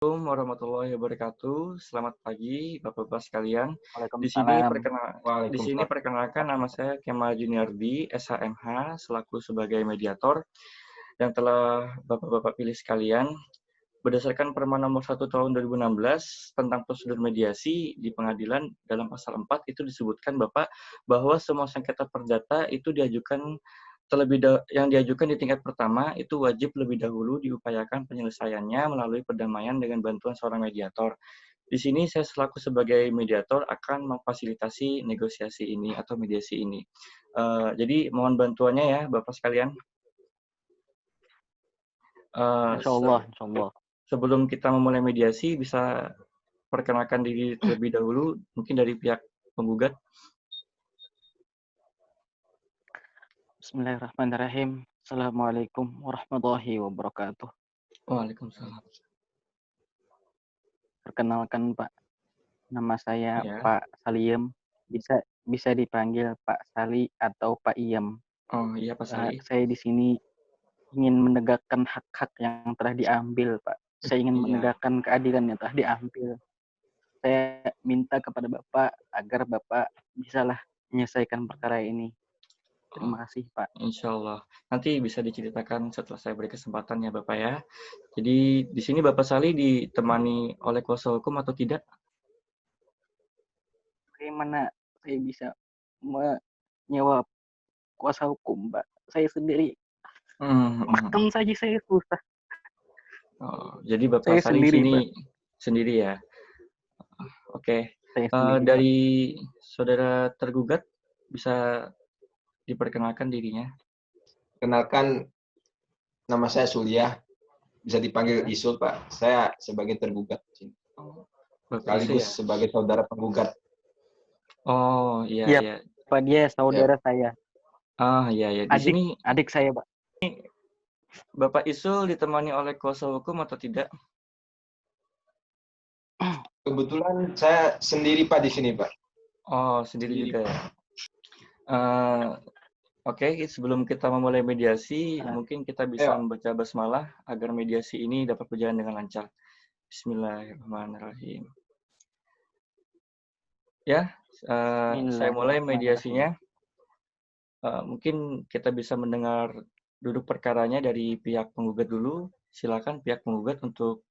Assalamualaikum warahmatullahi wabarakatuh. Selamat pagi, Bapak-bapak sekalian. Di sini Waalaikumsalam. Waalaikumsalam. perkenalkan nama saya Kemal Juniardi, SHMH, selaku sebagai mediator yang telah Bapak-bapak pilih sekalian. Berdasarkan Perma Nomor 1 Tahun 2016 tentang prosedur mediasi di pengadilan dalam pasal 4 itu disebutkan Bapak bahwa semua sengketa perdata itu yang diajukan di tingkat pertama itu wajib lebih dahulu diupayakan penyelesaiannya melalui perdamaian dengan bantuan seorang mediator. Di sini saya selaku sebagai mediator akan memfasilitasi negosiasi ini atau mediasi ini. Jadi mohon bantuannya ya Bapak sekalian. Insya Allah, insya Allah. Sebelum kita memulai mediasi, bisa perkenalkan diri terlebih dahulu, mungkin dari pihak penggugat. Bismillahirrahmanirrahim. Assalamualaikum warahmatullahi wabarakatuh. Waalaikumsalam. Perkenalkan Pak, nama saya Ya. Pak Saliem. Bisa dipanggil Pak Sali atau Pak Iem. Oh iya Pak Sali. Saya di sini ingin menegakkan hak-hak yang telah diambil, Pak. Saya ingin menegakkan keadilan yang telah diambil. Saya minta kepada Bapak agar Bapak bisalah menyelesaikan perkara ini. Terima kasih, Pak. Insya Allah. Nanti bisa diceritakan setelah saya beri kesempatan ya Bapak ya. Jadi di sini Bapak Sali ditemani oleh kuasa hukum atau tidak? Bagaimana saya bisa menyewa kuasa hukum, Mbak? Saya sendiri. Makan saja saya susah. Oh, jadi Bapak Saya Sali sendiri, sini Pak. Sendiri ya? Oke. Saya sendiri, Dari saudara tergugat bisa diperkenalkan dirinya. Kenalkan, nama saya Sulia, bisa dipanggil Isul Pak. Saya sebagai tergugat, sekaligus sebagai saudara penggugat. Oh iya. Pak, dia saudara saya. Ah iya. Di sini adik saya, Pak. Bapak Isul ditemani oleh kuasa hukum atau tidak? Kebetulan saya sendiri Pak di sini Pak. Oh sendiri juga ya. Oke, sebelum kita memulai mediasi, mungkin kita bisa membaca basmalah agar mediasi ini dapat berjalan dengan lancar. Bismillahirrahmanirrahim. Ya, saya mulai mediasinya. Mungkin kita bisa mendengar duduk perkaranya dari pihak penggugat dulu. Silakan pihak penggugat untuk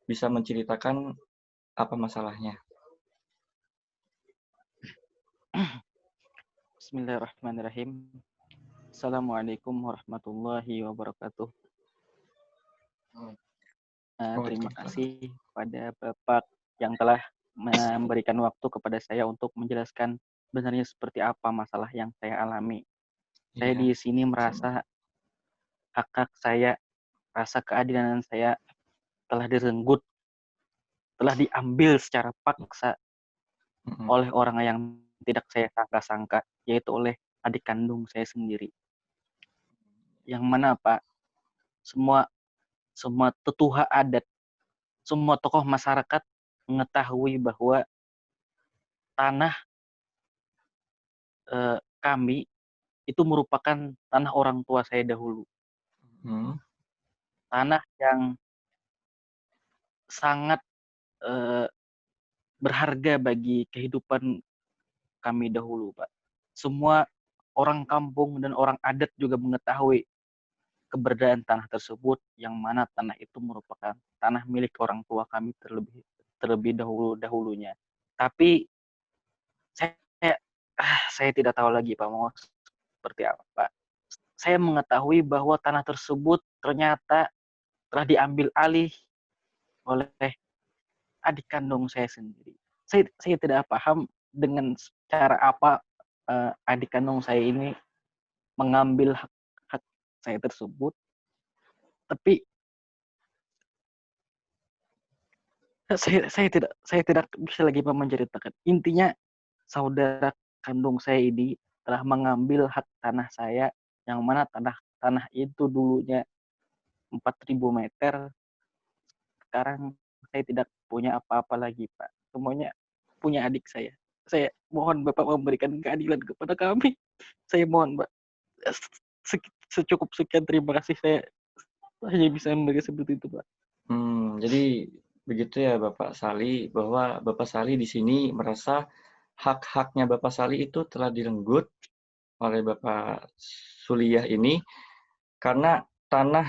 bisa menceritakan apa masalahnya. Bismillahirrahmanirrahim. Assalamualaikum warahmatullahi wabarakatuh. Terima kasih pada Bapak yang telah memberikan waktu kepada saya untuk menjelaskan sebenarnya seperti apa masalah yang saya alami. Saya di sini merasa hak-hak saya, rasa keadilan saya telah direnggut, telah diambil secara paksa oleh orang yang tidak saya sangka-sangka, yaitu oleh adik kandung saya sendiri. Yang mana Pak, semua tetuha adat, semua tokoh masyarakat mengetahui bahwa tanah kami itu merupakan tanah orang tua saya dahulu. Tanah yang sangat berharga bagi kehidupan kami dahulu, Pak. Semua orang kampung dan orang adat juga mengetahui keberadaan tanah tersebut, yang mana tanah itu merupakan tanah milik orang tua kami terlebih dahulunya. Tapi saya tidak tahu lagi Pak mau seperti apa. Saya mengetahui bahwa tanah tersebut ternyata telah diambil alih oleh adik kandung saya sendiri. Saya tidak paham dengan cara apa adik kandung saya ini mengambil hak saya tersebut. Tapi saya tidak bisa lagi menceritakan. Intinya saudara kandung saya ini telah mengambil hak tanah saya, yang mana tanah itu dulunya 4.000 meter. Sekarang saya tidak punya apa-apa lagi, Pak. Semuanya punya adik saya. Saya mohon Bapak memberikan keadilan kepada kami. Saya mohon, Pak. Secukup sekian, terima kasih. Saya hanya bisa memberi seperti itu, Pak. Jadi begitu ya Bapak Sali, bahwa Bapak Sali di sini merasa hak-haknya Bapak Sali itu telah direnggut oleh Bapak Suliah ini karena tanah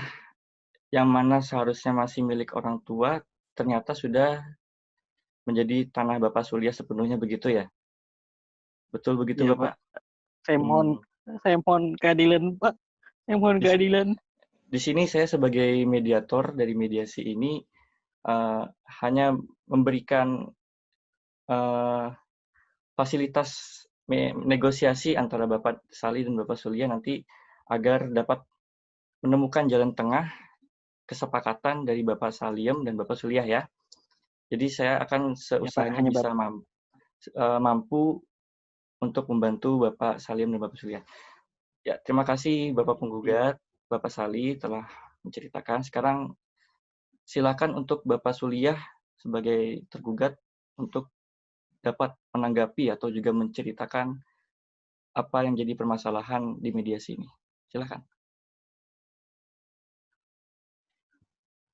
yang mana seharusnya masih milik orang tua ternyata sudah menjadi tanah Bapak Suliah sepenuhnya begitu ya? Betul begitu Iya, Pak. Bapak? Saya mohon Hmm. saya mohon keadilan, Pak. Saya mohon Di, keadilan. di sini saya sebagai mediator dari mediasi ini eh, hanya memberikan eh, fasilitas negosiasi antara Bapak Sali dan Bapak Sulia nanti agar dapat menemukan jalan tengah kesepakatan dari Bapak Saliem dan Bapak Suliah ya. Jadi saya akan Ya, Pak. seusahanya Hanya bisa Bapak. mampu untuk membantu Bapak Saliem dan Bapak Suliah. Ya, terima kasih Bapak Iya. penggugat, Bapak Sali telah menceritakan. Sekarang silakan untuk Bapak Suliah sebagai tergugat untuk dapat menanggapi atau juga menceritakan apa yang jadi permasalahan di mediasi ini. Silakan.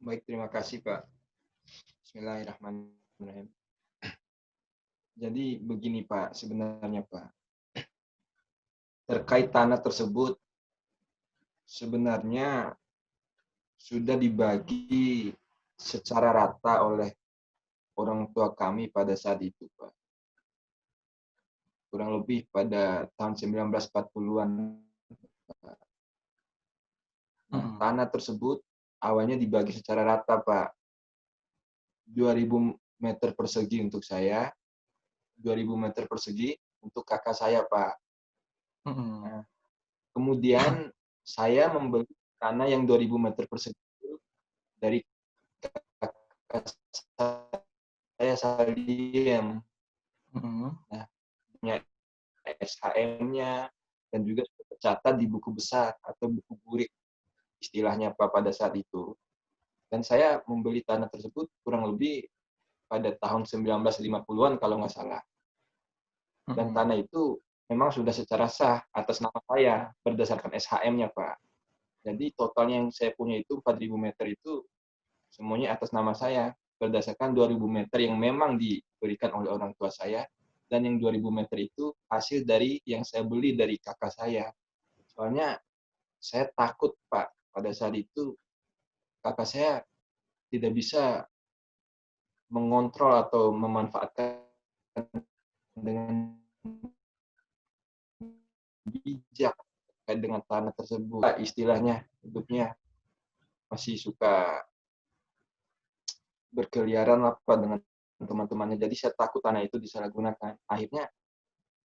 Baik, terima kasih Pak. Bismillahirrahmanirrahim. Jadi begini Pak, sebenarnya Pak, terkait tanah tersebut sebenarnya sudah dibagi secara rata oleh orang tua kami pada saat itu Pak. Kurang lebih pada tahun 1940-an. Nah, tanah tersebut awalnya dibagi secara rata Pak. 2.000 meter persegi untuk saya, 2.000 meter persegi untuk kakak saya Pak. Nah, kemudian saya membeli tanah yang 2.000 meter persegi dari kakak saya Salim. Nah, punya SHM-nya dan juga tercatat di buku besar atau buku burik istilahnya Pak pada saat itu. Dan saya membeli tanah tersebut kurang lebih pada tahun 1950-an kalau nggak salah. Dan tanah itu memang sudah secara sah atas nama saya berdasarkan SHM-nya Pak. Jadi totalnya yang saya punya itu 4.000 meter itu semuanya atas nama saya berdasarkan 2.000 meter yang memang diberikan oleh orang tua saya dan yang 2.000 meter itu hasil dari yang saya beli dari kakak saya. Soalnya saya takut Pak pada saat itu kakak saya tidak bisa mengontrol atau memanfaatkan dengan bijak terkait dengan tanah tersebut. Istilahnya hidupnya masih suka berkeliaran apa dengan teman-temannya. Jadi saya takut tanah itu disalahgunakan. Akhirnya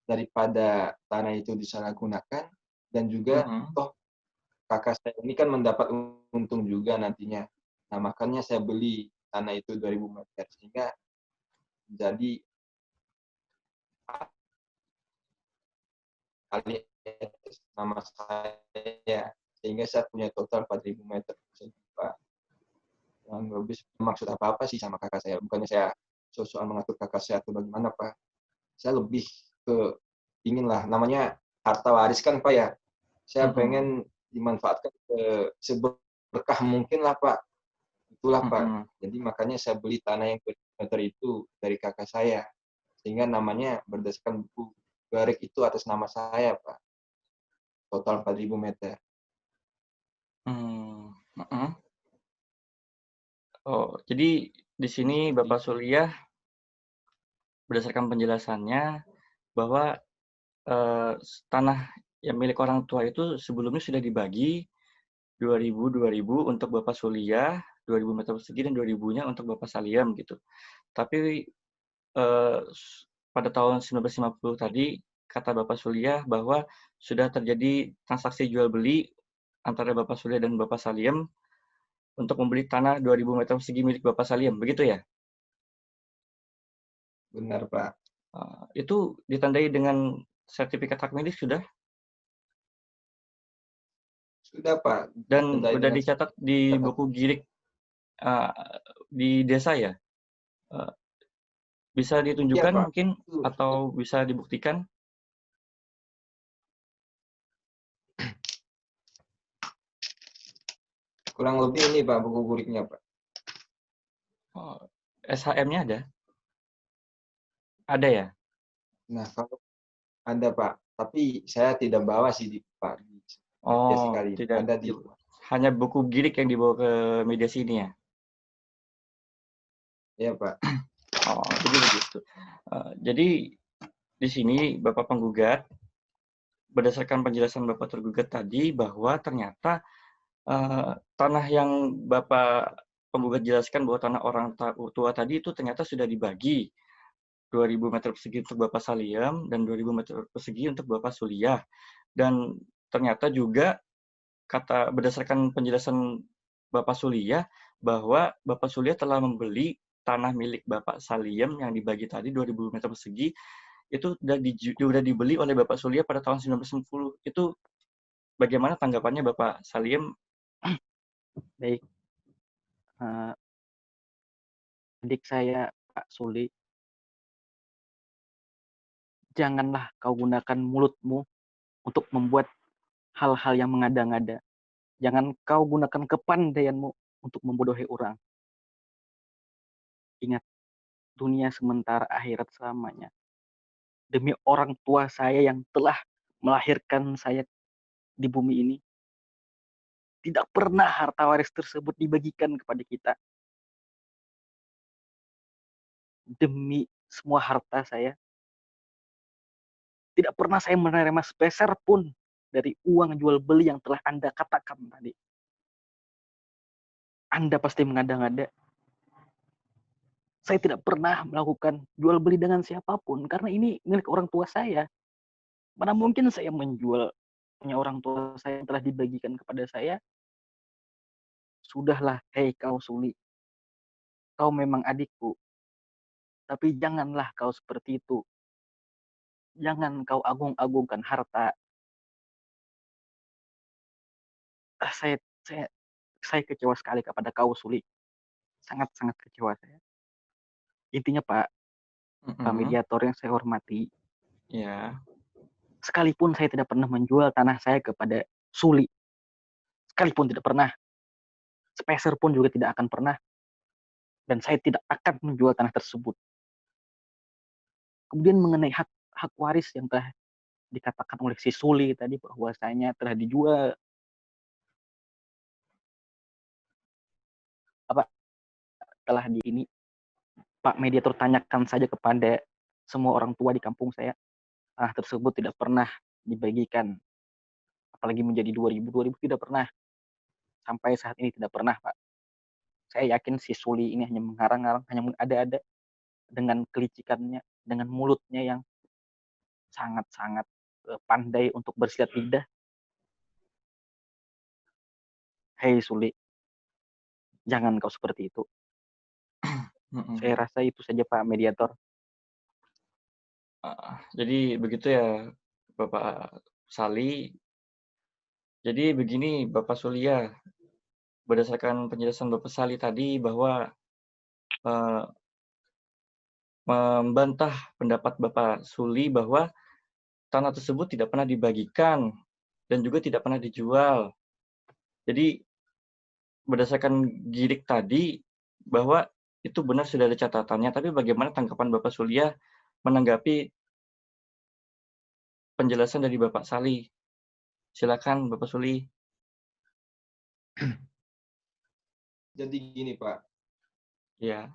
daripada tanah itu disalahgunakan dan juga toh kakak saya ini kan mendapat untung juga nantinya. Nah, makanya saya beli tanah itu 2.000 meter sehingga jadi alih nama saya sehingga saya punya total 4.000 meter persegi Pak. Yang lebih maksud apa-apa sih sama kakak saya. Bukannya saya soal mengatur kakak saya atau bagaimana Pak. Saya lebih ke inginlah namanya harta waris kan Pak ya. Saya pengen dimanfaatkan seberkah mungkin lah Pak. Itulah Pak. Jadi makanya saya beli tanah yang meter itu dari kakak saya. Sehingga namanya berdasarkan buku Garek itu atas nama saya Pak. Total 4.000 meter. Oh, jadi di sini Bapak Suliah berdasarkan penjelasannya bahwa tanah yang milik orang tua itu sebelumnya sudah dibagi 2.000 untuk Bapak Suliah, 2.000 meter persegi dan 2.000-nya untuk Bapak Saliem gitu. Tapi pada tahun 1950 tadi kata Bapak Suliah bahwa sudah terjadi transaksi jual beli antara Bapak Suliah dan Bapak Saliem untuk membeli tanah 2.000 meter persegi milik Bapak Saliem, begitu ya? Benar Pak. Itu ditandai dengan sertifikat hak milik sudah? Sudah Pak. Dan sudah dicatat di buku girik di desa ya? Bisa ditunjukkan ya, mungkin atau bisa dibuktikan? Kurang lebih ini Pak buku guriknya Pak. SHM-nya ada? Ada ya? Nah, kalau ada Pak, tapi saya tidak bawa sih di Pak. Mediasi Oh, kali ini. tidak. Ada di Hanya buku girik yang dibawa ke media sini ya? ya Pak. Oh, jadi begitu. Jadi di sini Bapak penggugat, berdasarkan penjelasan Bapak tergugat tadi bahwa ternyata tanah yang Bapak penggugat jelaskan bahwa tanah orang tua tadi itu ternyata sudah dibagi 2.000 meter persegi untuk Bapak Saliem dan 2.000 meter persegi untuk Bapak Suliah. Dan ternyata juga berdasarkan penjelasan Bapak Suliah bahwa Bapak Suliah telah membeli tanah milik Bapak Saliem yang dibagi tadi 2.000 meter persegi itu sudah dibeli oleh Bapak Suliah pada tahun 1990. Itu bagaimana tanggapannya Bapak Saliem? Baik, eh, adik saya Pak Suli, janganlah kau gunakan mulutmu untuk membuat hal-hal yang mengada-ngada. Jangan kau gunakan kepandaianmu untuk membodohi orang. Ingat, dunia sementara, akhirat selamanya. Demi orang tua saya yang telah melahirkan saya di bumi ini, tidak pernah harta waris tersebut dibagikan kepada kita. Demi semua harta saya, tidak pernah saya menerima sepeser pun dari uang jual beli yang telah Anda katakan tadi. Anda pasti mengada-ngada. Saya tidak pernah melakukan jual beli dengan siapapun karena ini milik orang tua saya. Mana mungkin saya menjual punya orang tua saya yang telah dibagikan kepada saya. Sudahlah, hei kau Suli. Kau memang adikku. Tapi janganlah kau seperti itu. Jangan kau agung-agungkan harta. Saya kecewa sekali kepada kau Suli. Sangat-sangat kecewa saya. Intinya Pak mediator yang saya hormati. Ya. Sekalipun saya tidak pernah menjual tanah saya kepada Suli. Sekalipun tidak pernah. Sepeser pun juga tidak akan pernah. Dan saya tidak akan menjual tanah tersebut. Kemudian mengenai hak waris yang telah dikatakan oleh si Suli tadi bahwasanya telah dijual, telah di ini, Pak mediator tanyakan saja kepada semua orang tua di kampung saya, tanah tersebut tidak pernah dibagikan, apalagi menjadi 2000 tidak pernah, sampai saat ini tidak pernah Pak. Saya yakin si Suli ini hanya mengarang-arang, hanya ada-ada dengan kelicikannya, dengan mulutnya yang sangat-sangat pandai untuk bersilat lidah. Hei Suli, jangan kau seperti itu. Saya rasa itu saja Pak mediator. Jadi begitu ya Bapak Sali. Jadi begini Bapak Sulia, berdasarkan penjelasan Bapak Sali tadi bahwa membantah pendapat Bapak Suli bahwa tanah tersebut tidak pernah dibagikan dan juga tidak pernah dijual. Jadi berdasarkan gidik tadi bahwa itu benar sudah ada catatannya, tapi bagaimana tanggapan Bapak Sulia menanggapi penjelasan dari Bapak Sali? Silakan Bapak Suli. Jadi gini Pak. Ya.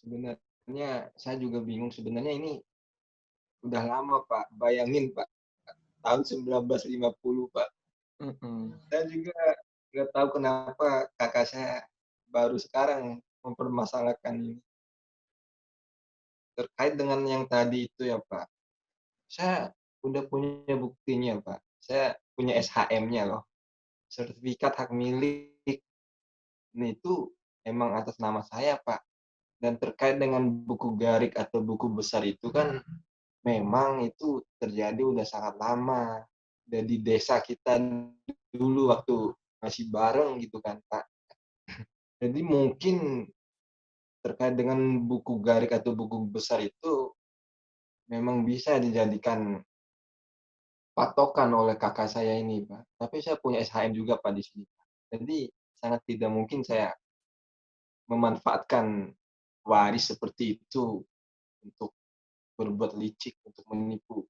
Sebenarnya saya juga bingung. Sebenarnya ini udah lama Pak. Bayangin Pak, tahun 1950 Pak. Saya juga nggak tahu kenapa kakak saya baru sekarang mempermasalahkan ini. Terkait dengan yang tadi itu ya Pak. Saya udah punya buktinya Pak. Saya punya SHM-nya loh. Sertifikat hak milik. Ini itu emang atas nama saya Pak. Dan terkait dengan buku garik atau buku besar itu kan memang itu terjadi udah sangat lama. Dan di desa kita dulu waktu masih bareng gitu kan Pak. Jadi mungkin terkait dengan buku garik atau buku besar itu memang bisa dijadikan patokan oleh kakak saya ini Pak. Tapi saya punya SHM juga Pak di sini. Jadi sangat tidak mungkin saya memanfaatkan waris seperti itu untuk berbuat licik, untuk menipu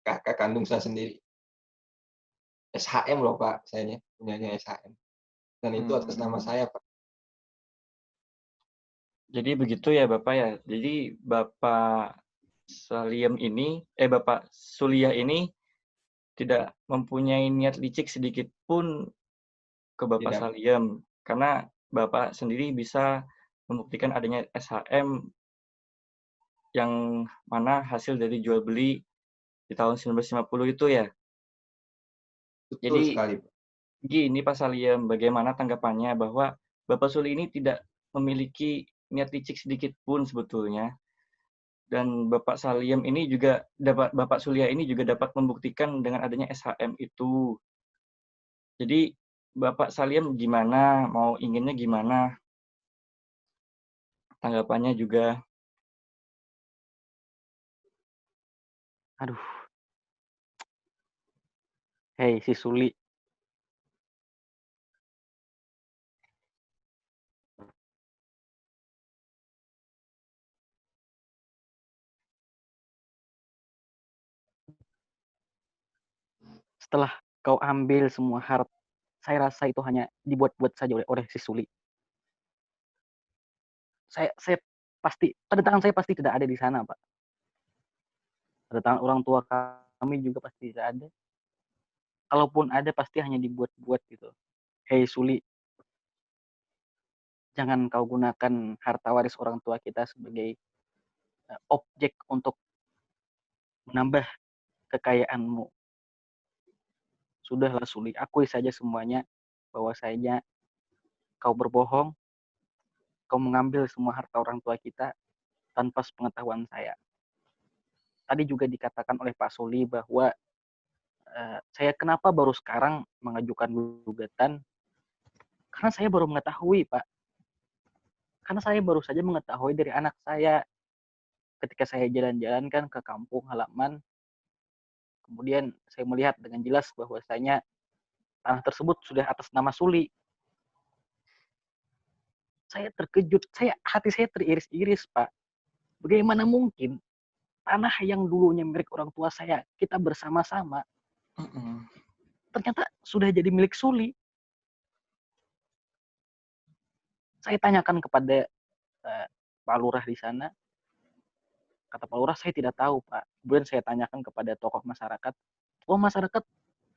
kakak kandung saya sendiri. SHM loh Pak, saya punyanya SHM. Dan itu atas nama saya Pak. Jadi begitu ya Bapak ya. Jadi Bapak Bapak Suliah ini tidak mempunyai niat licik sedikit pun ke Bapak Tidak, Saliem, karena Bapak sendiri bisa membuktikan adanya SHM yang mana hasil dari jual beli di tahun 1950 itu ya. betul Jadi sekali Pak. gini Pak Saliem, bagaimana tanggapannya bahwa Bapak Suli ini tidak memiliki niat licik sedikit pun sebetulnya. Dan Bapak Saliem ini juga Bapak Sulia ini juga dapat membuktikan dengan adanya SHM itu. Jadi Bapak Saliem gimana? Mau inginnya gimana? Tanggapannya juga. Aduh, hei si Suli. Setelah kau ambil semua harta, saya rasa itu hanya dibuat-buat saja oleh si Suli. Saya pasti, pada tangan saya pasti tidak ada di sana, Pak. Pada tangan orang tua kami juga pasti tidak ada. Kalaupun ada, pasti hanya dibuat-buat gitu. Hei Suli, jangan kau gunakan harta waris orang tua kita sebagai objek untuk menambah kekayaanmu. Sudahlah Suli, akui saja semuanya bahwasanya kau berbohong, kau mengambil semua harta orang tua kita tanpa sepengetahuan saya. Tadi juga dikatakan oleh Pak Suli bahwa saya kenapa baru sekarang mengajukan gugatan, karena saya baru mengetahui, Pak. Karena saya baru saja mengetahui dari anak saya ketika saya jalan-jalan kan ke kampung halaman, kemudian saya melihat dengan jelas bahwasanya tanah tersebut sudah atas nama Suli. Saya terkejut, hati saya teriris-iris, Pak. Bagaimana mungkin tanah yang dulunya milik orang tua saya, kita bersama-sama, ternyata sudah jadi milik Suli. Saya tanyakan kepada Pak Lurah di sana. Kata Pak Lurah, saya tidak tahu, Pak. Kemudian saya tanyakan kepada tokoh masyarakat. Tokoh masyarakat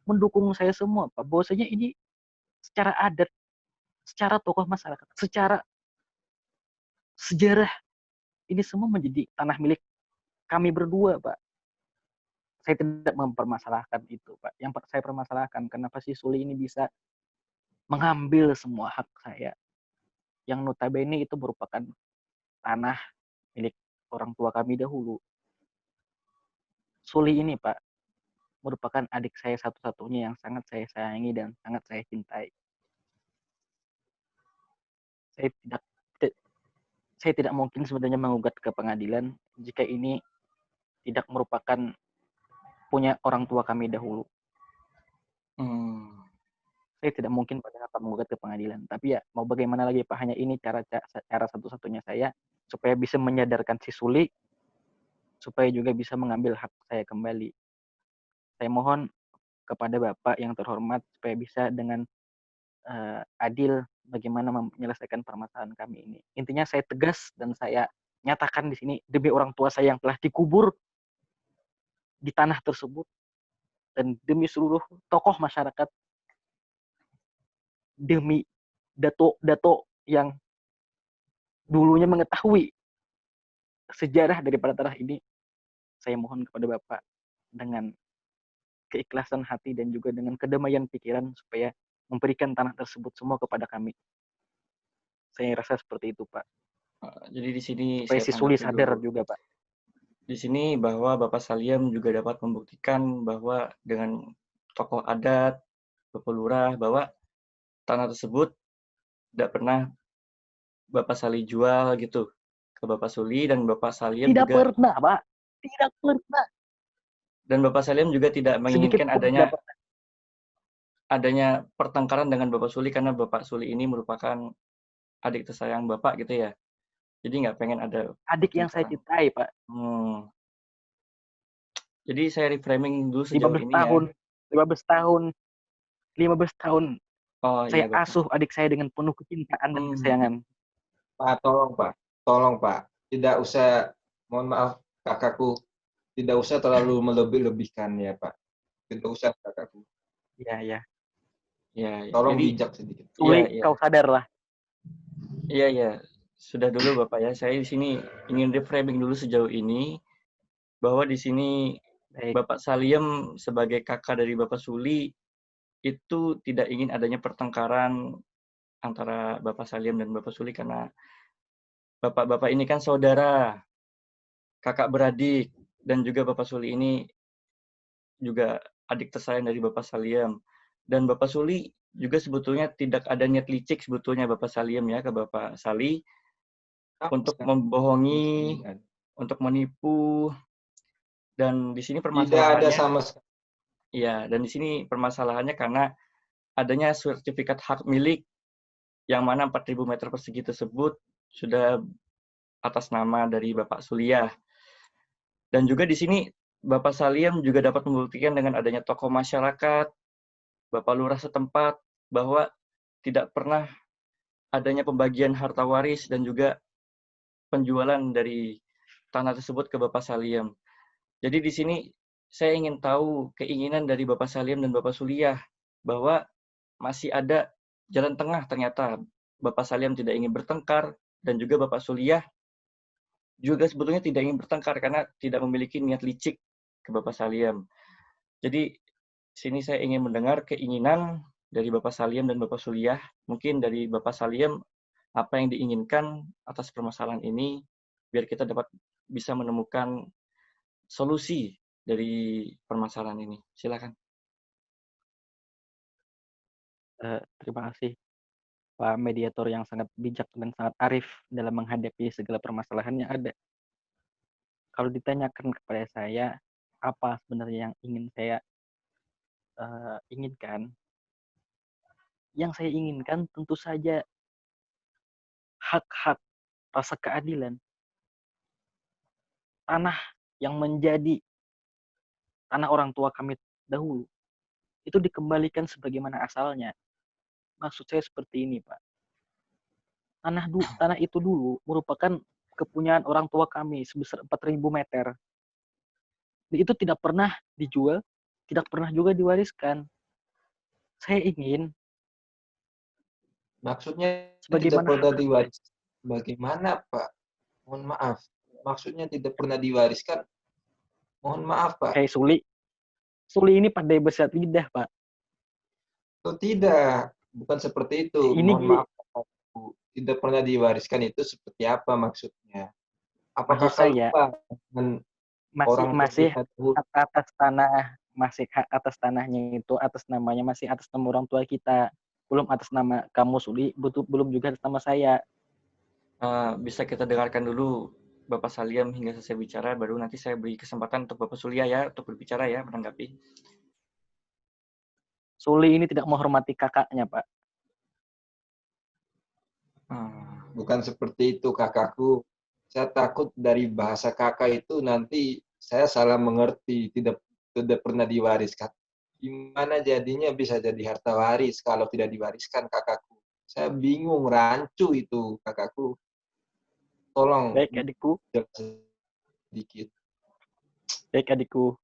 mendukung saya semua, Pak. Bahwasanya ini secara adat, secara tokoh masyarakat, secara sejarah, ini semua menjadi tanah milik kami berdua, Pak. Saya tidak mempermasalahkan itu, Pak. Yang saya permasalahkan, kenapa si Suli ini bisa mengambil semua hak saya. Yang notabene itu merupakan tanah milik orang tua kami dahulu. Suli ini, Pak, merupakan adik saya satu-satunya yang sangat saya sayangi dan sangat saya cintai. Saya tidak mungkin sebenarnya mengugat ke pengadilan jika ini tidak merupakan punya orang tua kami dahulu. Saya tidak mungkin pada saat mengugat ke pengadilan. Tapi ya mau bagaimana lagi Pak, hanya ini cara satu-satunya saya supaya bisa menyadarkan si Suli, supaya juga bisa mengambil hak saya kembali. Saya mohon kepada Bapak yang terhormat supaya bisa dengan adil bagaimana menyelesaikan permasalahan kami ini. Intinya saya tegas dan saya nyatakan di sini demi orang tua saya yang telah dikubur di tanah tersebut dan demi seluruh tokoh masyarakat, demi dato-dato yang dulunya mengetahui sejarah daripada tanah ini, saya mohon kepada Bapak dengan keikhlasan hati dan juga dengan kedamaian pikiran supaya memberikan tanah tersebut semua kepada kami. Saya rasa seperti itu, Pak. Jadi di sini supaya saya si Suli tanggapi sadar dulu. juga, Pak. Di sini bahwa Bapak Saliem juga dapat membuktikan bahwa dengan tokoh adat, Bapak Lurah, bahwa tanah tersebut tidak pernah Bapak Sali jual gitu ke Bapak Suli, dan Bapak Saliem Tidak juga pernah, Pak. Tidak pernah. dan Bapak Saliem juga tidak Sedikit menginginkan pun tidak pernah. adanya pertengkaran dengan Bapak Suli karena Bapak Suli ini merupakan adik tersayang Bapak gitu ya. Jadi nggak pengen ada Adik yang saya pertengkaran. cintai, Pak. Jadi saya reframing dulu sejauh 15 ini ya. tahun, 15 tahun, 15 tahun Oh iya saya Bapak. asuh adik saya dengan penuh kecintaan dan kesayangan. Pak, tolong Pak, tidak usah, mohon maaf kakakku, tidak usah terlalu melebih-lebihkan ya Pak, tidak usah kakakku, Iya, iya. Iya, iya. tolong Jadi bijak sedikit. iya, Suli, iya. kau sadarlah. Iya, iya. Sudah dulu Bapak ya. Saya di sini ingin reframing dulu sejauh ini bahwa di sini Baik. Bapak Saliem sebagai kakak dari Bapak Suli itu tidak ingin adanya pertengkaran antara Bapak Saliem dan Bapak Suli karena Bapak-bapak ini kan saudara, kakak beradik, dan juga Bapak Suli ini juga adik tersayang dari Bapak Saliem. Dan Bapak Suli juga sebetulnya tidak ada niat licik sebetulnya Bapak Saliem ya ke Bapak Sali untuk membohongi, untuk menipu, dan di sini Tidak ada permasalahannya, sama sekali. ya, dan di sini permasalahannya karena adanya sertifikat hak milik yang mana 4.000 meter persegi tersebut sudah atas nama dari Bapak Suliah. Dan juga di sini Bapak Saliem juga dapat membuktikan dengan adanya tokoh masyarakat, Bapak Lurah setempat, bahwa tidak pernah adanya pembagian harta waris dan juga penjualan dari tanah tersebut ke Bapak Saliem. Jadi di sini saya ingin tahu keinginan dari Bapak Saliem dan Bapak Suliah bahwa masih ada jalan tengah ternyata. Bapak Saliem tidak ingin bertengkar dan juga Bapak Suliah juga sebetulnya tidak ingin bertengkar karena tidak memiliki niat licik ke Bapak Saliem. Jadi sini saya ingin mendengar keinginan dari Bapak Saliem dan Bapak Suliah. Mungkin dari Bapak Saliem apa yang diinginkan atas permasalahan ini biar kita dapat bisa menemukan solusi dari permasalahan ini. Silakan. Terima kasih, Pak Mediator yang sangat bijak dan sangat arif dalam menghadapi segala permasalahan yang ada. Kalau ditanyakan kepada saya, apa sebenarnya yang ingin saya inginkan? Yang saya inginkan tentu saja hak-hak, rasa keadilan. Tanah yang menjadi tanah orang tua kami dahulu, itu dikembalikan sebagaimana asalnya. Maksud saya seperti ini, Pak. Tanah itu dulu merupakan kepunyaan orang tua kami sebesar 4.000 meter. Itu tidak pernah dijual, tidak pernah juga diwariskan. Saya ingin Maksudnya tidak sebagaimana pernah diwariskan. Bagaimana Pak? Mohon maaf. Maksudnya tidak pernah diwariskan. Mohon maaf Pak. kayak Suli ini pandai bersilat lidah, Pak. Oh, tidak, bukan seperti itu. Ini Mohon maaf, Bu. Tidak pernah diwariskan itu seperti apa maksudnya? Apakah maksud kakak saya lupa dengan masih orang tua masih kita dahulu? hak atas tanah, masih hak atas tanahnya itu atas namanya masih atas nama orang tua kita. Belum atas nama kamu Suli, belum juga atas nama saya. Bisa kita dengarkan dulu Bapak Saliem hingga selesai bicara, baru nanti saya beri kesempatan untuk Bapak Suliah ya untuk berbicara ya, menanggapi. Suli ini tidak menghormati kakaknya, Pak. Bukan seperti itu kakakku. Saya takut dari bahasa kakak itu nanti saya salah mengerti, tidak pernah diwariskan. Gimana jadinya bisa jadi harta waris kalau tidak diwariskan kakakku? Saya bingung, rancu itu kakakku. Tolong Baik adikku, sedikit. baik adikku.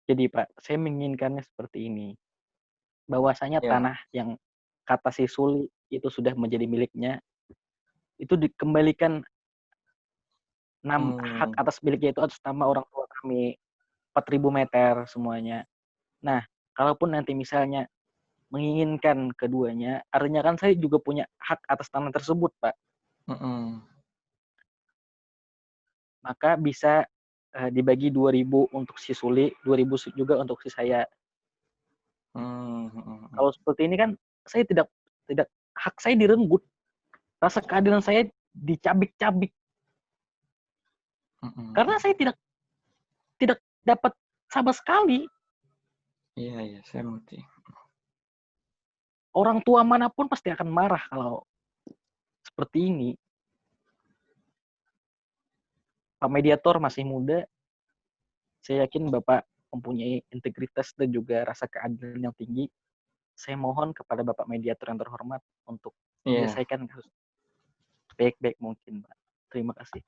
Jadi Pak, saya menginginkannya seperti ini. Bahwasanya Ya. tanah yang kata si Suli itu sudah menjadi miliknya, itu dikembalikan hak atas miliknya itu atas nama orang tua kami, 4.000 meter semuanya. Nah, kalaupun nanti misalnya menginginkan keduanya, artinya kan saya juga punya hak atas tanah tersebut, Pak. Maka bisa dibagi 2.000 untuk si Suli, 2.000 juga untuk si saya. Kalau seperti ini kan saya tidak hak saya direnggut, rasa keadilan saya dicabik-cabik. Karena saya tidak dapat sama sekali. Iya, saya mengerti. Orang tua manapun pasti akan marah kalau seperti ini, Pak Mediator masih muda, saya yakin Bapak mempunyai integritas dan juga rasa keadilan yang tinggi. Saya mohon kepada Bapak Mediator yang terhormat untuk menyelesaikan kasus baik-baik mungkin, Pak. Terima kasih.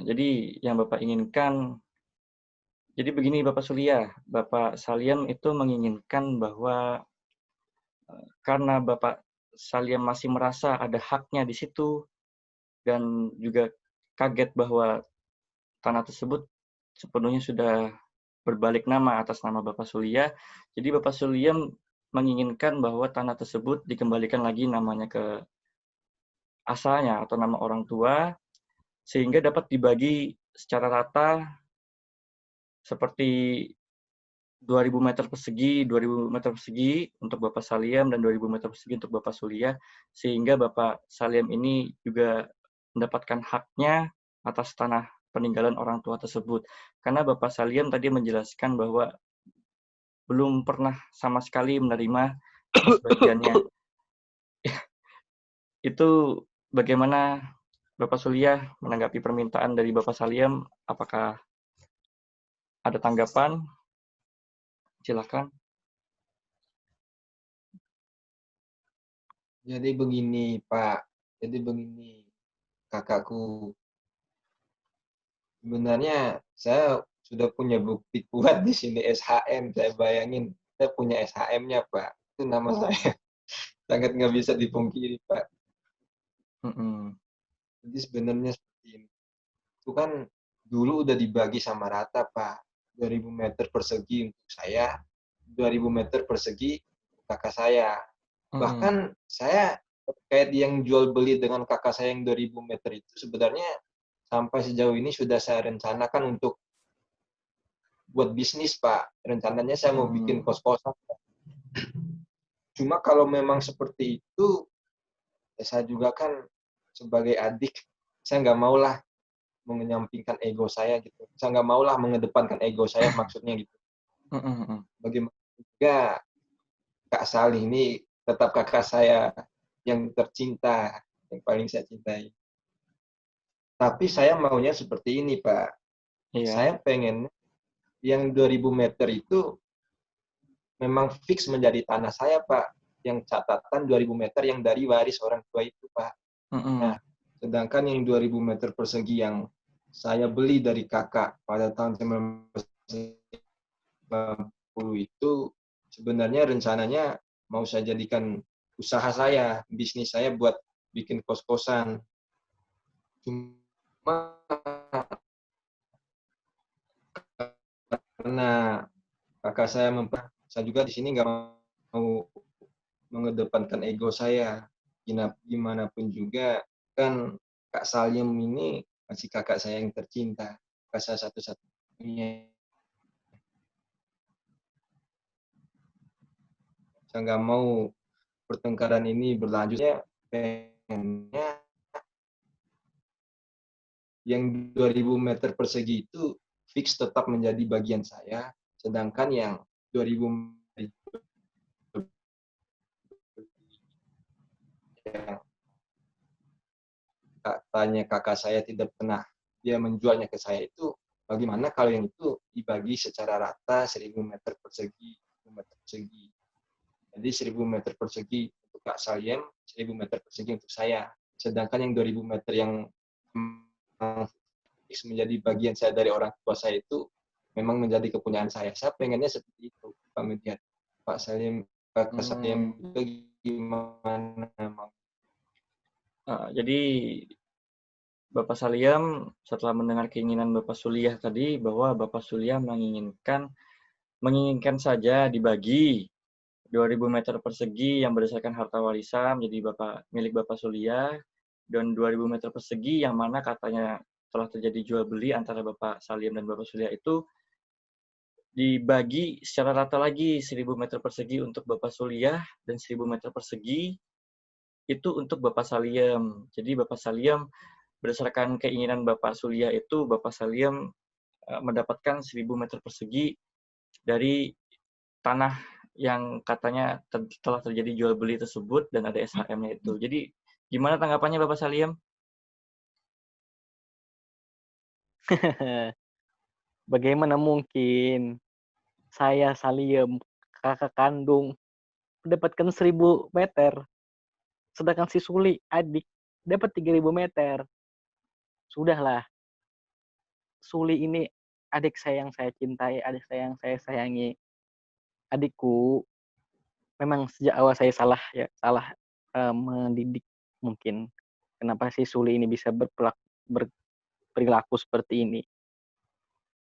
Jadi yang Bapak inginkan, jadi begini Bapak Surya, Bapak Salim itu menginginkan bahwa karena Bapak Salim masih merasa ada haknya di situ, dan juga kaget bahwa tanah tersebut sepenuhnya sudah berbalik nama atas nama Bapak Surya. Jadi Bapak Surya menginginkan bahwa tanah tersebut dikembalikan lagi namanya ke asalnya atau nama orang tua, sehingga dapat dibagi secara rata seperti 2.000 meter persegi, 2.000 meter persegi untuk Bapak Salim dan 2.000 meter persegi untuk Bapak Surya, sehingga Bapak Salim ini juga mendapatkan haknya atas tanah peninggalan orang tua tersebut. Karena Bapak Salim tadi menjelaskan bahwa belum pernah sama sekali menerima sebagiannya. Itu bagaimana Bapak Surya menanggapi permintaan dari Bapak Salim? Apakah ada tanggapan? Silakan. Jadi begini, Pak. Jadi begini, kakakku. Sebenarnya saya sudah punya bukti kuat di sini SHM. Saya bayangin, saya punya SHM-nya, Pak. Itu nama saya. Sangat nggak bisa dipungkiri, Pak. Jadi sebenarnya seperti ini. Itu kan dulu udah dibagi sama rata, Pak. 2.000 meter persegi untuk saya, 2.000 meter persegi untuk kakak saya. Bahkan saya terkait yang jual beli dengan kakak saya yang 2.000 meter itu sebenarnya sampai sejauh ini sudah saya rencanakan untuk buat bisnis, Pak. Rencananya saya mau bikin kos-kosan. Cuma kalau memang seperti itu, ya saya juga kan sebagai adik, saya nggak maulah menyampingkan ego saya gitu. Saya nggak maulah mengedepankan ego saya maksudnya gitu. Bagaimana juga Kak Salih ini tetap kakak saya yang tercinta, yang paling saya cintai. Tapi saya maunya seperti ini, Pak. Saya pengen yang 2.000 meter itu memang fix menjadi tanah saya, Pak. Yang catatan 2.000 meter yang dari waris orang tua itu, Pak. Nah, sedangkan yang 2.000 meter persegi yang saya beli dari kakak pada tahun 1990 itu sebenarnya rencananya mau saya jadikan usaha saya, bisnis saya buat bikin kos-kosan. Cuma karena kakak saya saya juga di sini nggak mau mengedepankan ego saya. Gimana pun juga kan Kak Salim ini masih kakak saya yang tercinta, kakak saya satu-satunya. Saya nggak mau pertengkaran ini berlanjutnya, pengennya yang 2.000 meter persegi itu fix tetap menjadi bagian saya, sedangkan yang 2.000 yang katanya kakak saya tidak pernah dia menjualnya ke saya itu, bagaimana kalau yang itu dibagi secara rata 1.000 meter persegi, 1.000 meter persegi. Jadi 1.000 meter persegi untuk Kak Salim, 1.000 meter persegi untuk saya. Sedangkan yang 2.000 meter yang menjadi bagian saya dari orang tua saya itu memang menjadi kepunyaan saya. Saya pengennya seperti itu, Pak Mediat. Pak Salim, Kak Salim itu gimana? Jadi Bapak Salim setelah mendengar keinginan Bapak Suliah tadi bahwa Bapak Suliah menginginkan saja dibagi 2.000 meter persegi yang berdasarkan harta warisan menjadi milik Bapak Suliah, dan 2.000 meter persegi yang mana katanya telah terjadi jual beli antara Bapak Salim dan Bapak Suliah itu dibagi secara rata lagi 1.000 meter persegi untuk Bapak Suliah dan 1.000 meter persegi itu untuk Bapak Salim. Jadi Bapak Salim berdasarkan keinginan Bapak Suliah itu, Bapak Salim mendapatkan 1.000 meter persegi dari tanah yang katanya telah terjadi jual beli tersebut dan ada SHM-nya itu. Jadi Gimana tanggapannya Bapak Salim? Bagaimana mungkin saya Salim, kakak kandung, mendapatkan 1000 meter, sedangkan si Suli, adik, dapat 3000 meter. Sudahlah, Suli ini adik saya yang saya cintai, adik saya yang saya sayangi. Adikku, memang sejak awal saya salah mendidik mungkin. Kenapa si Suli ini bisa berperilaku seperti ini?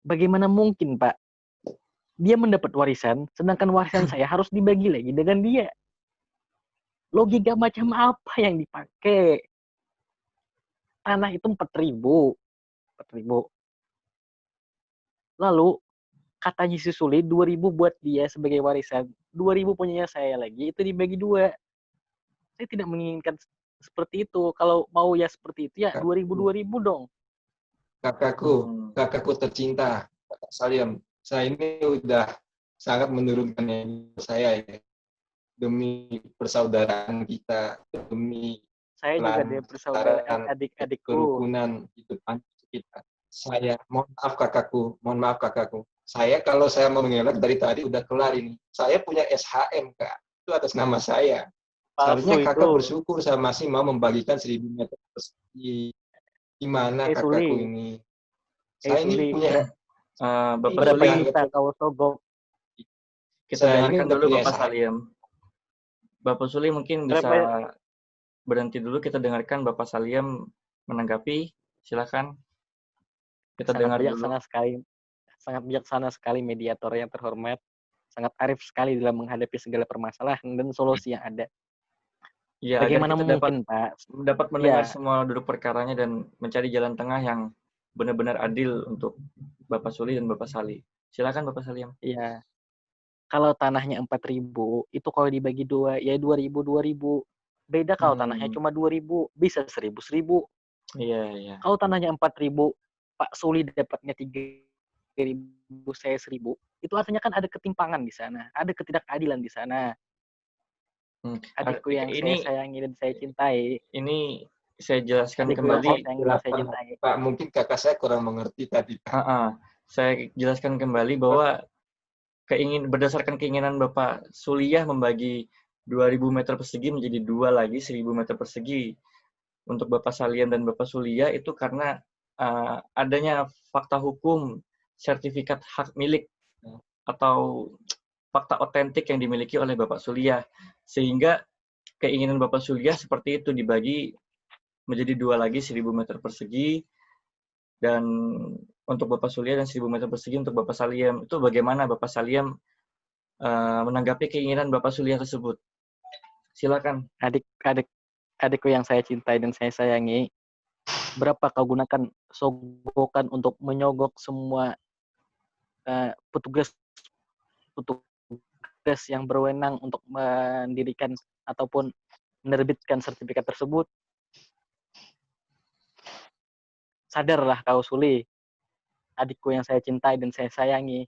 Bagaimana mungkin, Pak? Dia mendapat warisan, sedangkan warisan saya harus dibagi lagi dengan dia. Logika macam apa yang dipakai? Tanah itu 4.000. Lalu katanya si Suli 2.000 buat dia sebagai warisan, 2.000 punyanya saya lagi, itu dibagi 2. Saya tidak menginginkan seperti itu. Kalau mau ya seperti itu ya 2.000 dong. Kakakku tercinta, Kakak Salim. Saya ini udah sangat menurunkan saya ya. Demi persaudaraan kita, demi saya juga dia persaudaraan adik-adikku, kerukunan hidup kita. Saya mohon maaf kakakku. Saya kalau saya mau mengelak dari tadi udah kelar ini. Saya punya SHM, Kak. Itu atas nama saya. Seharusnya kakak bersyukur saya masih mau membagikan 1000 meter persegi. Gimana kakakku ini? Saya ini punya Bapak Suli, kita kau sogok. Kita dengarkan dulu Bapak Salim. Bapak Suli mungkin bisa berhenti dulu, kita dengarkan Bapak Salim menanggapi. Silakan. Kita dengar dulu. Sangat bijaksana sekali mediator yang terhormat. Sangat arif sekali dalam menghadapi segala permasalahan dan solusi yang ada. Ya, bagaimana kita mungkin, Pak? Dapat mendengar semua duduk perkaranya dan mencari jalan tengah yang benar-benar adil untuk Bapak Suli dan Bapak Sali. Silakan Bapak Salim. Iya. Kalau tanahnya 4.000, itu kalau dibagi 2, ya 2.000. Beda kalau tanahnya cuma 2.000, bisa 1.000. Iya. Kalau tanahnya 4.000, Pak Suli dapatnya 3.000, saya 1.000. Itu artinya kan ada ketimpangan di sana, ada ketidakadilan di sana. Adikku yang saya sayangi dan saya cintai. Ini saya jelaskan kembali. Pak, mungkin kakak saya kurang mengerti tadi. Saya jelaskan kembali bahwa berdasarkan keinginan Bapak Suliah membagi 2.000 meter persegi menjadi 2 lagi 1.000 meter persegi untuk Bapak Salim dan Bapak Suliah itu karena adanya fakta hukum sertifikat hak milik atau fakta otentik yang dimiliki oleh Bapak Suliah, sehingga keinginan Bapak Suliah seperti itu dibagi menjadi 2 lagi 1.000 meter persegi, dan untuk Bapak Suliah dan 1.000 meter persegi untuk Bapak Salim. Itu bagaimana Bapak Salim menanggapi keinginan Bapak Suliah tersebut? Silakan. Adikku yang saya cintai dan saya sayangi, berapa kau gunakan sogokan untuk menyogok semua petugas yang berwenang untuk mendirikan ataupun menerbitkan sertifikat tersebut? Sadarlah kau Suli, adikku yang saya cintai dan saya sayangi.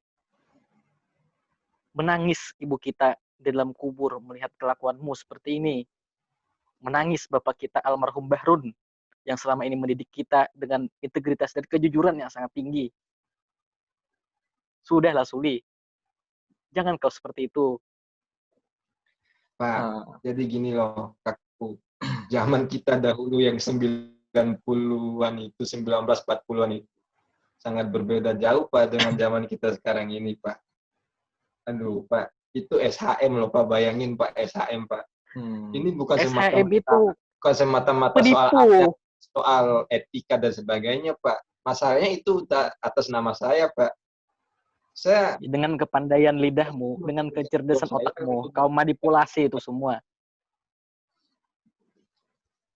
Menangis ibu kita di dalam kubur melihat kelakuanmu seperti ini. Menangis bapak kita almarhum Bahrun yang selama ini mendidik kita dengan integritas dan kejujuran yang sangat tinggi. Sudahlah Suli, jangan kau seperti itu. Pak, jadi gini loh, kakakku. Zaman kita dahulu yang 90-an itu, 1940-an itu, sangat berbeda jauh, Pak, dengan zaman kita sekarang ini, Pak. Aduh, Pak, itu SHM loh, Pak. Bayangin, Pak, SHM, Pak. Ini bukan semata-mata soal adat, soal etika dan sebagainya, Pak. Masalahnya itu atas nama saya, Pak. Saya dengan kepandaian lidahmu, dengan kecerdasan otakmu, kau manipulasi itu semua.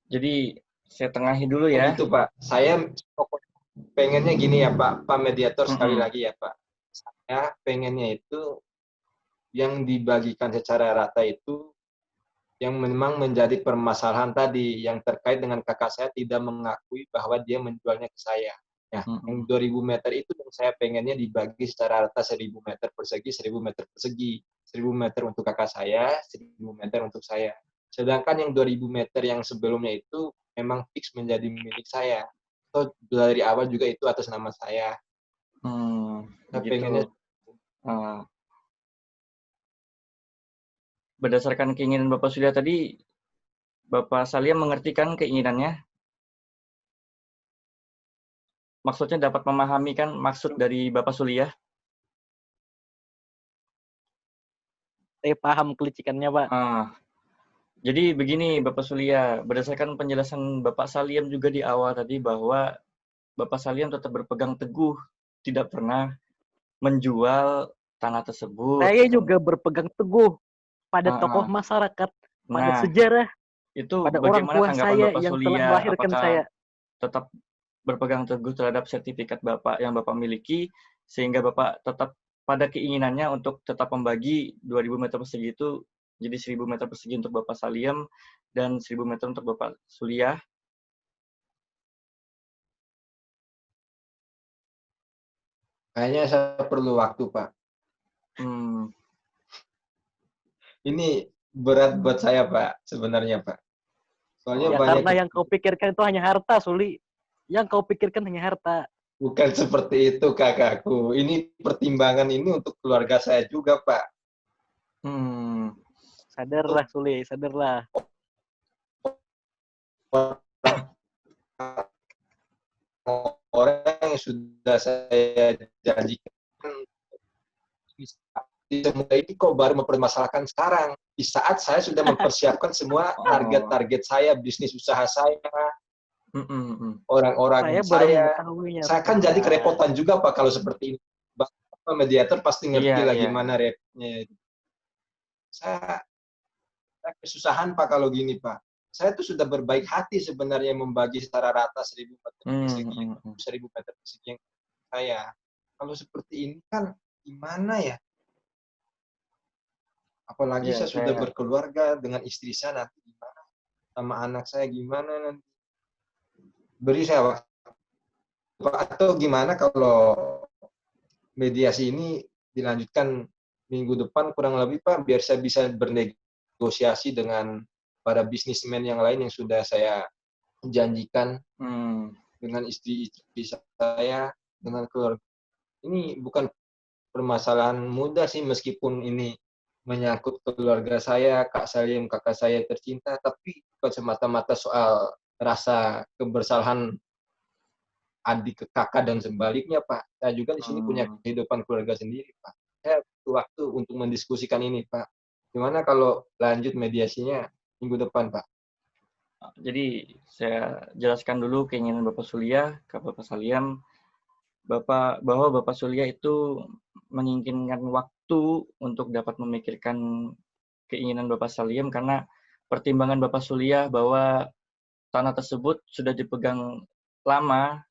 Jadi saya tengahi dulu ya. Itu Pak, saya pengennya gini ya Pak mediator sekali lagi ya Pak. Saya pengennya itu yang dibagikan secara rata itu yang memang menjadi permasalahan tadi yang terkait dengan kakak saya tidak mengakui bahwa dia menjualnya ke saya. Ya, yang 2.000 meter itu yang saya pengennya dibagi secara rata 1.000 meter persegi, 1.000 meter persegi, 1.000 meter untuk kakak saya, 1.000 meter untuk saya. Sedangkan yang 2000 meter yang sebelumnya itu memang fix menjadi milik saya. Atau dari awal juga itu atas nama saya. Saya pengennya Begitu. Berdasarkan keinginan Bapak Surya tadi, Bapak Salia mengerti kan keinginannya? Maksudnya dapat memahami kan maksud dari Bapak Surya? Saya paham kelicikannya, Pak. Jadi begini Bapak Surya, berdasarkan penjelasan Bapak Saliam juga di awal tadi bahwa Bapak Saliam tetap berpegang teguh, tidak pernah menjual tanah tersebut. Saya juga berpegang teguh pada tokoh Ah, masyarakat, pada Nah, sejarah, itu pada orang bagaimana tua tanggapan saya Bapak yang telah Surya? melahirkan Apakah saya. tetap berpegang teguh terhadap sertifikat Bapak yang Bapak miliki, sehingga Bapak tetap pada keinginannya untuk tetap membagi 2000 meter persegi itu jadi 1000 meter persegi untuk Bapak Saliem dan 1000 meter untuk Bapak Suliah? kayaknya saya perlu waktu, Pak. Ini berat buat saya, Pak, sebenarnya, Pak. Soalnya Ya banyak karena yang kau pikirkan itu hanya harta, Suli. Yang kau pikirkan hanya harta. bukan seperti itu, kakakku. Ini pertimbangan ini untuk keluarga saya juga, Pak. Sadarlah, Suli, sadarlah. Orang yang sudah saya janjikan semudah ini kok baru mempermasalahkan sekarang. Di saat saya sudah mempersiapkan semua target-target saya, bisnis usaha saya, orang-orang Saya baru saya. mengetahuinya Saya kan jadi sekarang. kerepotan juga, Pak, kalau seperti ini. Mediator pasti ngerti lah Iya. gimana repotnya. Saya kesusahan, Pak, kalau gini, Pak. Saya tuh sudah berbaik hati sebenarnya membagi secara rata 1000 meter persegi, 1000 meter persegi yang saya. Kalau seperti ini kan gimana ya? Apalagi saya sudah berkeluarga dengan istri saya, nanti gimana? Sama anak saya gimana nanti? Beri saya waktu. Atau gimana kalau mediasi ini dilanjutkan minggu depan kurang lebih, Pak, biar saya bisa bernegosiasi dengan para bisnismen yang lain yang sudah saya janjikan dengan istri saya, dengan keluarga. Ini bukan permasalahan mudah sih, meskipun ini menyangkut keluarga saya, Kak Salim, kakak saya tercinta, tapi bukan semata-mata soal rasa kebersalahan adik ke kakak dan sebaliknya, Pak. Saya juga di sini punya kehidupan keluarga sendiri, Pak. Saya butuh waktu untuk mendiskusikan ini, Pak. Gimana kalau lanjut mediasinya minggu depan, Pak? Jadi saya jelaskan dulu keinginan Bapak Sulia ke Bapak Saliam, bahwa Bapak Sulia itu menginginkan waktu untuk dapat memikirkan keinginan Bapak Saliam karena pertimbangan Bapak Sulia bahwa tanah tersebut sudah dipegang lama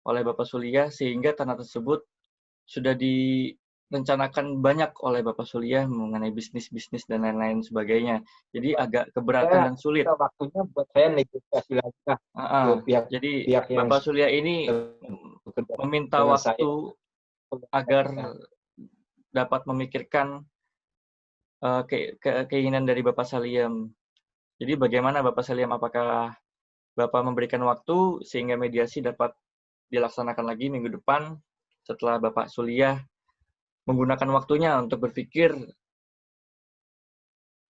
oleh Bapak Sulia sehingga tanah tersebut sudah direncanakan banyak oleh Bapak Sulia mengenai bisnis-bisnis dan lain-lain sebagainya. Jadi agak keberatan dan sulit. Waktunya buat saya negosiasi lagi ke pihak Jadi yang Bapak Sulia ini meminta waktu agar dapat memikirkan keinginan dari Bapak Saliam. Jadi bagaimana Bapak Saliam, apakah Bapak memberikan waktu sehingga mediasi dapat dilaksanakan lagi minggu depan setelah Bapak Suliah menggunakan waktunya untuk berpikir,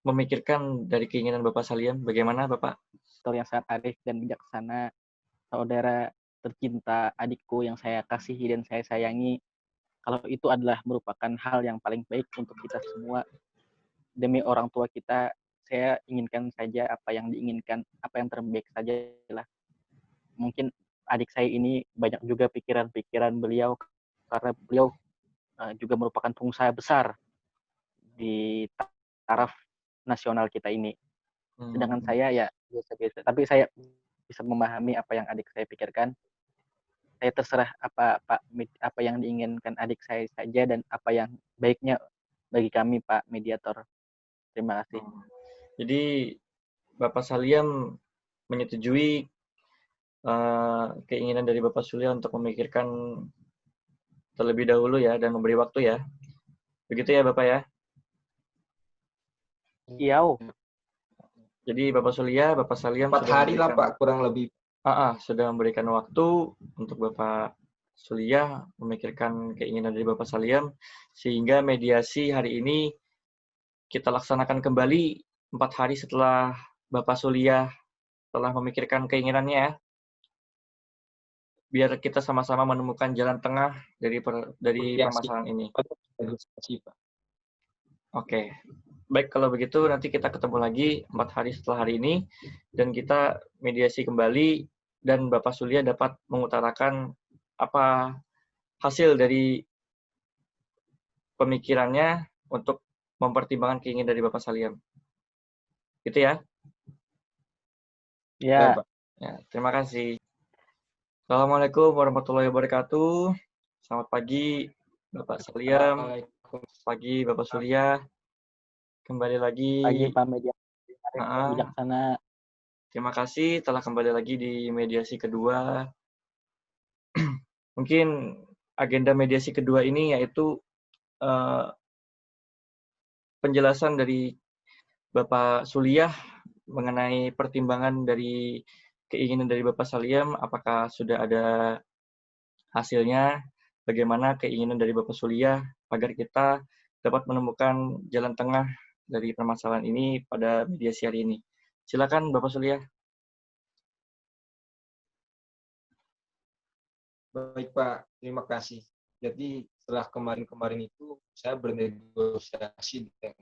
memikirkan dari keinginan Bapak Saliam. Bagaimana Bapak? Yang sangat arif dan bijaksana, saudara tercinta, adikku yang saya kasihi dan saya sayangi. Kalau itu adalah merupakan hal yang paling baik untuk kita semua, demi orang tua kita, saya inginkan saja apa yang diinginkan, apa yang terbaik saja lah. Mungkin adik saya ini banyak juga pikiran-pikiran beliau, karena beliau juga merupakan pengusaha besar di taraf nasional kita ini. Sedangkan saya ya biasa-biasa. Tapi saya bisa memahami apa yang adik saya pikirkan. Saya terserah apa yang diinginkan adik saya saja dan apa yang baiknya bagi kami, Pak Mediator. Terima kasih. Jadi Bapak Saliam menyetujui keinginan dari Bapak Sulia untuk memikirkan terlebih dahulu ya dan memberi waktu ya. Begitu ya Bapak ya? Iya. Jadi Bapak Sulia, Bapak Saliam 4 sudah hari lah memberikan Pak, kurang lebih. sudah memberikan waktu untuk Bapak Sulia memikirkan keinginan dari Bapak Saliam, sehingga mediasi hari ini kita laksanakan kembali 4 hari setelah Bapak Sulia telah memikirkan keinginannya ya. Biar kita sama-sama menemukan jalan tengah dari permasalahan ini. Pak. Oke. Baik, kalau begitu nanti kita ketemu lagi 4 hari setelah hari ini, dan kita mediasi kembali, dan Bapak Sulia dapat mengutarakan apa hasil dari pemikirannya untuk mempertimbangkan keinginan dari Bapak Saliam. Gitu ya? Ya, Pak. Ya, terima kasih. Assalamualaikum warahmatullahi wabarakatuh. Selamat pagi, Bapak Saliam. Pagi, Bapak Sulia. Kembali lagi. pagi Pak Media Ah, Bijaksana. terima kasih telah kembali lagi di mediasi kedua. Mungkin agenda mediasi kedua ini yaitu penjelasan dari Bapak Suliah mengenai pertimbangan dari keinginan dari Bapak Saliam, apakah sudah ada hasilnya, bagaimana keinginan dari Bapak Suliah agar kita dapat menemukan jalan tengah dari permasalahan ini pada mediasi hari ini. Silakan Bapak Suliah. Baik Pak, terima kasih. Jadi setelah kemarin-kemarin itu saya bernegosiasi dengan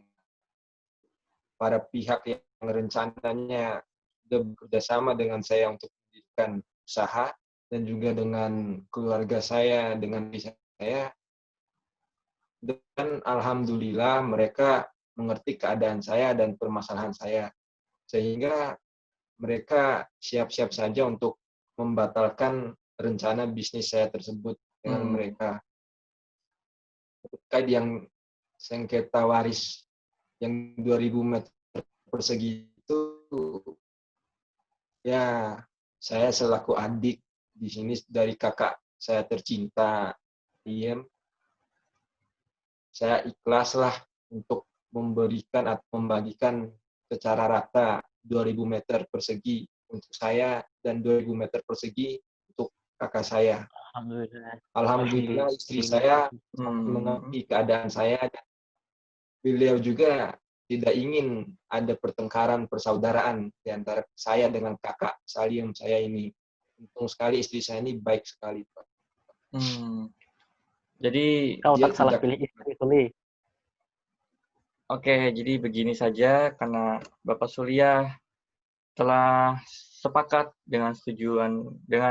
para pihak yang rencananya sudah bekerja sama dengan saya untuk mendirikan usaha, dan juga dengan keluarga saya, dengan istri saya. Dan alhamdulillah mereka mengerti keadaan saya dan permasalahan saya, sehingga mereka siap-siap saja untuk membatalkan rencana bisnis saya tersebut dengan mereka. Terkait yang sengketa waris yang 2000 meter persegi itu, ya saya selaku adik di sini dari kakak saya tercinta, Diem, saya ikhlaslah untuk memberikan atau membagikan secara rata 2000 meter persegi untuk saya dan 2000 meter persegi untuk kakak saya. Alhamdulillah istri saya mengerti keadaan saya, dan beliau juga tidak ingin ada pertengkaran persaudaraan di antara saya dengan kakak Saliam saya ini. Untung sekali istri saya ini baik sekali, Pak. Jadi Kau tak salah pilih istri, Suli. Oke, jadi begini saja, karena Bapak Suliah telah sepakat dengan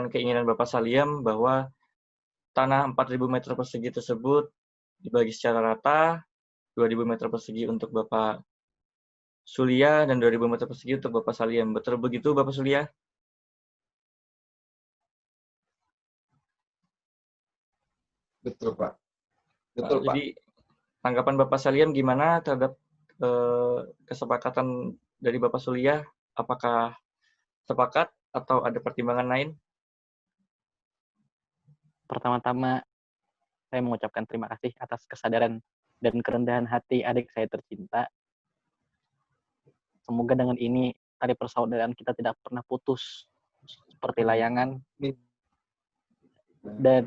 keinginan Bapak Saliam bahwa tanah 4.000 meter persegi tersebut dibagi secara rata, 2.000 meter persegi untuk Bapak Suliah dan 2.000 meter persegi untuk Bapak Saliam. Betul begitu Bapak Suliah? Betul, Pak. Betul, Pak. Jadi tanggapan Bapak Saliam gimana terhadap kesepakatan dari Bapak Suliah? Apakah sepakat atau ada pertimbangan lain? Pertama-tama, saya mengucapkan terima kasih atas kesadaran dan kerendahan hati adik saya tercinta. Semoga dengan ini tali persaudaraan kita tidak pernah putus seperti layangan. Dan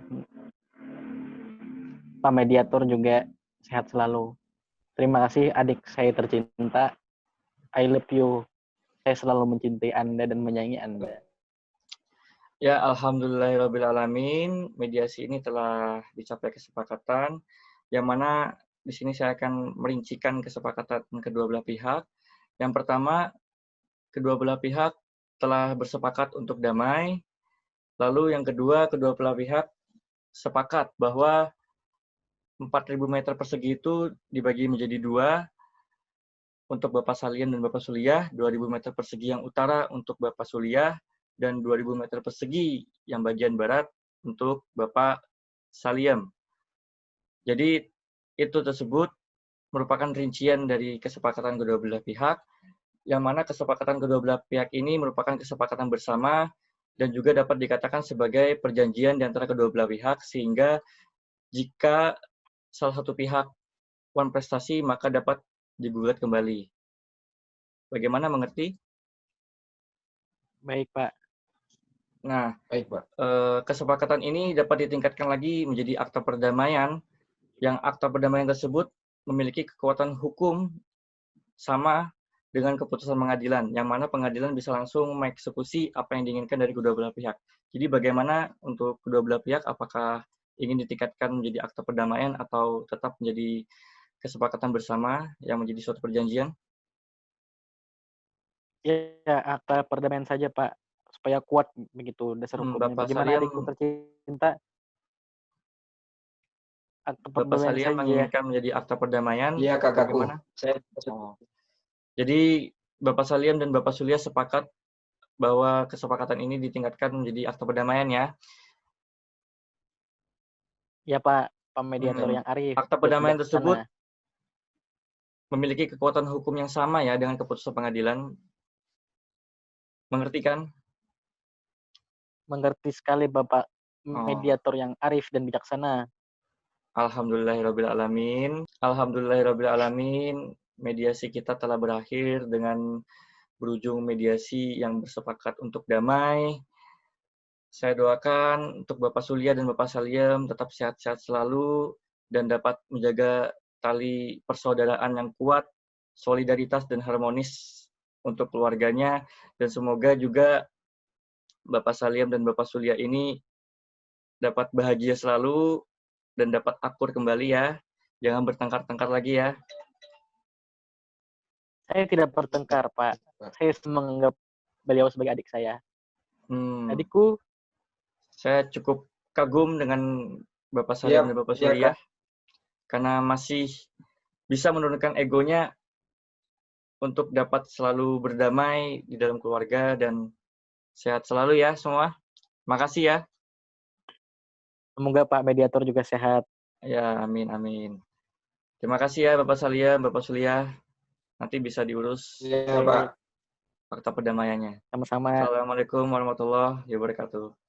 Pak Mediator juga sehat selalu. Terima kasih adik saya tercinta. I love you. Saya selalu mencintai Anda dan menyayangi Anda. Ya, alhamdulillahirrabbilalamin, mediasi ini telah dicapai kesepakatan, yang mana di sini saya akan merincikan kesepakatan kedua belah pihak. Yang pertama, kedua belah pihak telah bersepakat untuk damai. Lalu yang kedua belah pihak sepakat bahwa 4.000 meter persegi itu dibagi menjadi dua, untuk Bapak Saliam dan Bapak Suliah, 2.000 meter persegi yang utara untuk Bapak Suliah, dan 2.000 meter persegi yang bagian barat untuk Bapak Saliam. Jadi itu tersebut merupakan rincian dari kesepakatan kedua belah pihak, yang mana kesepakatan kedua belah pihak ini merupakan kesepakatan bersama dan juga dapat dikatakan sebagai perjanjian di antara kedua belah pihak, sehingga jika salah satu pihak kurang prestasi maka dapat digugat kembali. Bagaimana, mengerti? Baik, Pak. Nah, Baik, Pak. kesepakatan ini dapat ditingkatkan lagi menjadi akta perdamaian, yang akta perdamaian tersebut memiliki kekuatan hukum sama dengan keputusan pengadilan, yang mana pengadilan bisa langsung mengeksekusi apa yang diinginkan dari kedua belah pihak. Jadi bagaimana untuk kedua belah pihak, apakah ingin ditingkatkan menjadi akta perdamaian atau tetap menjadi kesepakatan bersama yang menjadi suatu perjanjian? Ya, akta perdamaian saja, Pak, supaya kuat begitu dasar hukumnya. Bapak Bagaimana Salim, adikku tercinta, akta Bapak perdamaian Salim saja. menginginkan menjadi akta perdamaian Iya, atau kakakku. bagaimana? Saya Jadi Bapak Salim dan Bapak Surya sepakat bahwa kesepakatan ini ditingkatkan menjadi akta perdamaian ya. Ya, Pak, mediator Hmm. yang arif Akta dan perdamaian tersebut bijaksana. memiliki kekuatan hukum yang sama ya dengan keputusan pengadilan. Mengerti kan? Mengerti sekali, Bapak, Oh. mediator yang arif dan bijaksana. Alhamdulillahirrabbilalamin. Alhamdulillahirrabbilalamin. Mediasi kita telah berakhir dengan berujung mediasi yang bersepakat untuk damai. Saya doakan untuk Bapak Surya dan Bapak Salim tetap sehat-sehat selalu dan dapat menjaga tali persaudaraan yang kuat, solidaritas dan harmonis untuk keluarganya, dan semoga juga Bapak Salim dan Bapak Surya ini dapat bahagia selalu dan dapat akur kembali ya. Jangan bertengkar-tengkar lagi ya. Saya tidak bertengkar, Pak. Saya menganggap beliau sebagai adik saya. Adikku, saya cukup kagum dengan Bapak Salim dan Bapak Surya karena masih bisa menurunkan egonya untuk dapat selalu berdamai di dalam keluarga, dan sehat selalu ya semua. Makasih ya. semoga Pak mediator juga sehat. Ya, amin, amin. Terima kasih ya Bapak Salim, Bapak Surya. Nanti bisa diurus Iya, Pak. fakta perdamaiannya. Sama-sama. Assalamualaikum warahmatullahi wabarakatuh.